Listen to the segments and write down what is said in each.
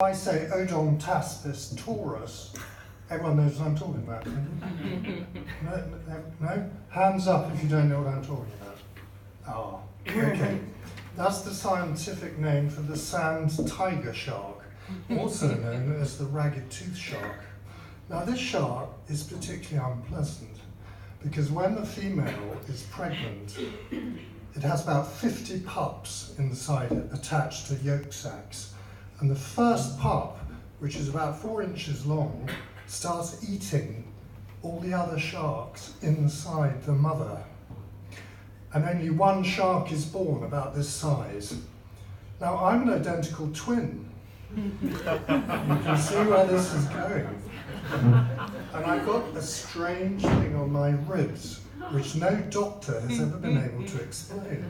I say Odontaspis taurus, everyone knows what I'm talking about. No? Hands up if you don't know what I'm talking about. Ah, okay. That's the scientific name for the sand tiger shark, also known as the ragged tooth shark. Now this shark is particularly unpleasant because when the female is pregnant, it has about 50 pups inside it attached to yolk sacs. And the first pup, which is about 4 inches long, starts eating all the other sharks inside the mother. And only one shark is born about this size. Now I'm an identical twin. You can see where this is going. And I've got a strange thing on my ribs, which no doctor has ever been able to explain.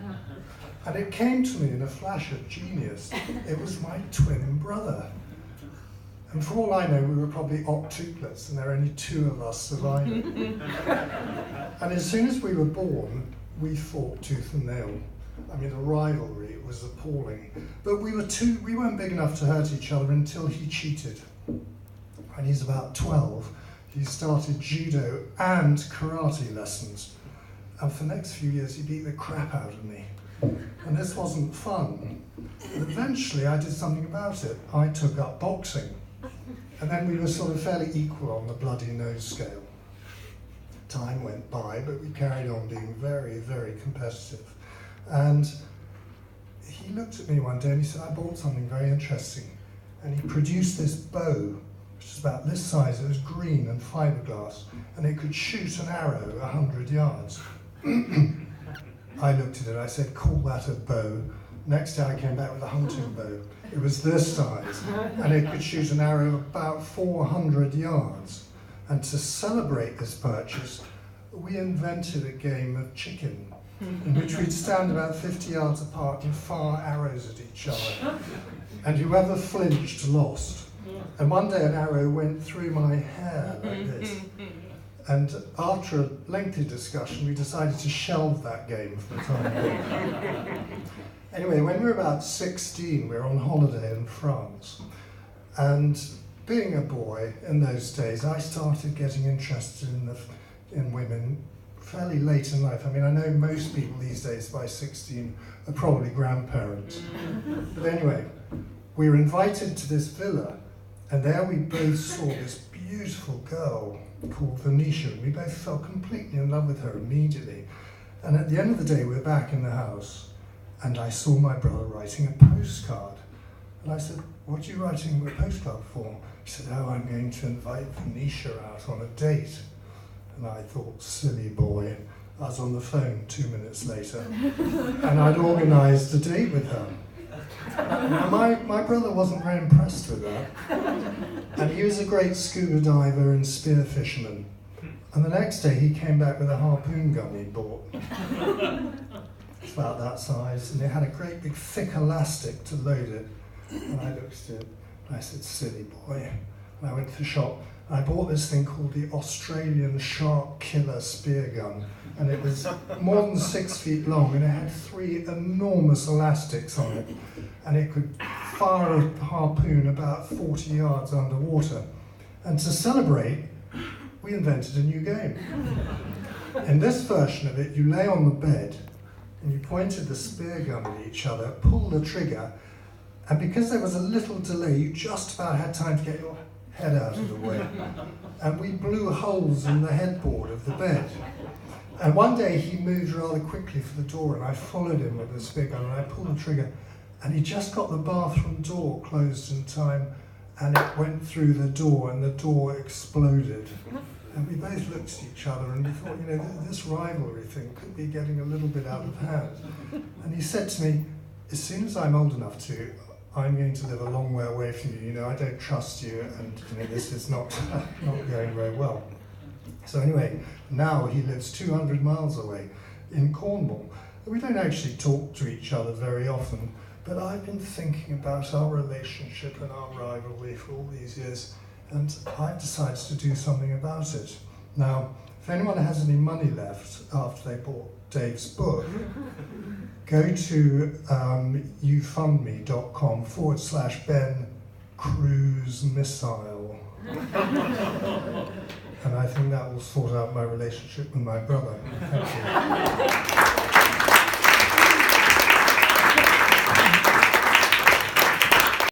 And it came to me in a flash of genius. It was my twin brother. And for all I know, we were probably octuplets, and there are only 2 of us surviving. And as soon as we were born, we fought tooth and nail. I mean, the rivalry was appalling. But we weren't big enough to hurt each other until he cheated. When he's about 12, he started judo and karate lessons. And for the next few years, he beat the crap out of me. And this wasn't fun. But eventually, I did something about it. I took up boxing. And then we were sort of fairly equal on the bloody nose scale. Time went by, but we carried on being very, very competitive. And he looked at me one day and he said, I bought something very interesting. And he produced this bow, which is about this size. It was green and fiberglass, and it could shoot an arrow 100 yards. I looked at it, I said, call that a bow. Next day I came back with a hunting bow. It was this size, and it could shoot an arrow about 400 yards. And to celebrate this purchase, we invented a game of chicken, in which we'd stand about 50 yards apart and fire arrows at each other. And whoever flinched lost. And one day an arrow went through my hair like this. And after a lengthy discussion, we decided to shelve that game for the time being. Anyway, when we were about 16, we were on holiday in France. And being a boy in those days, I started getting interested in women fairly late in life. I mean, I know most people these days by 16 are probably grandparents. But anyway, we were invited to this villa, and there we both saw this beautiful girl called Venetia. We both fell completely in love with her immediately. And at the end of the day, we were back in the house, and I saw my brother writing a postcard. And I said, what are you writing a postcard for? He said, oh, I'm going to invite Venetia out on a date. And I thought, silly boy. I was on the phone 2 minutes later, and I'd organised a date with her. Now, my brother wasn't very impressed with that. And he was a great scuba diver and spear fisherman. And the next day he came back with a harpoon gun he'd bought. It's about that size, and it had a great big thick elastic to load it. And I looked at it, and I said, silly boy. And I went to the shop, and I bought this thing called the Australian Shark Killer Spear Gun. And it was more than 6 feet long, and it had 3 enormous elastics on it. And it could fire a harpoon about 40 yards underwater. And to celebrate, we invented a new game. In this version of it, you lay on the bed, and you pointed the spear gun at each other, pulled the trigger, and because there was a little delay, you just about had time to get your head out of the way. And we blew holes in the headboard of the bed. And one day he moved rather quickly for the door, and I followed him with the spear gun, and I pulled the trigger, and he just got the bathroom door closed in time, and it went through the door, and the door exploded. And we both looked at each other, and we thought, you know, this rivalry thing could be getting a little bit out of hand. And he said to me, as soon as I'm old enough to, I'm going to live a long way away from you. You know, I don't trust you, and you know, this is not going very well. So anyway, now he lives 200 miles away in Cornwall. We don't actually talk to each other very often, but I've been thinking about our relationship and our rivalry for all these years, and I've decided to do something about it. Now, if anyone has any money left after they bought Dave's book, go to ufundme.com/Ben cruise missile. And I think that will sort out my relationship with my brother. Thank you.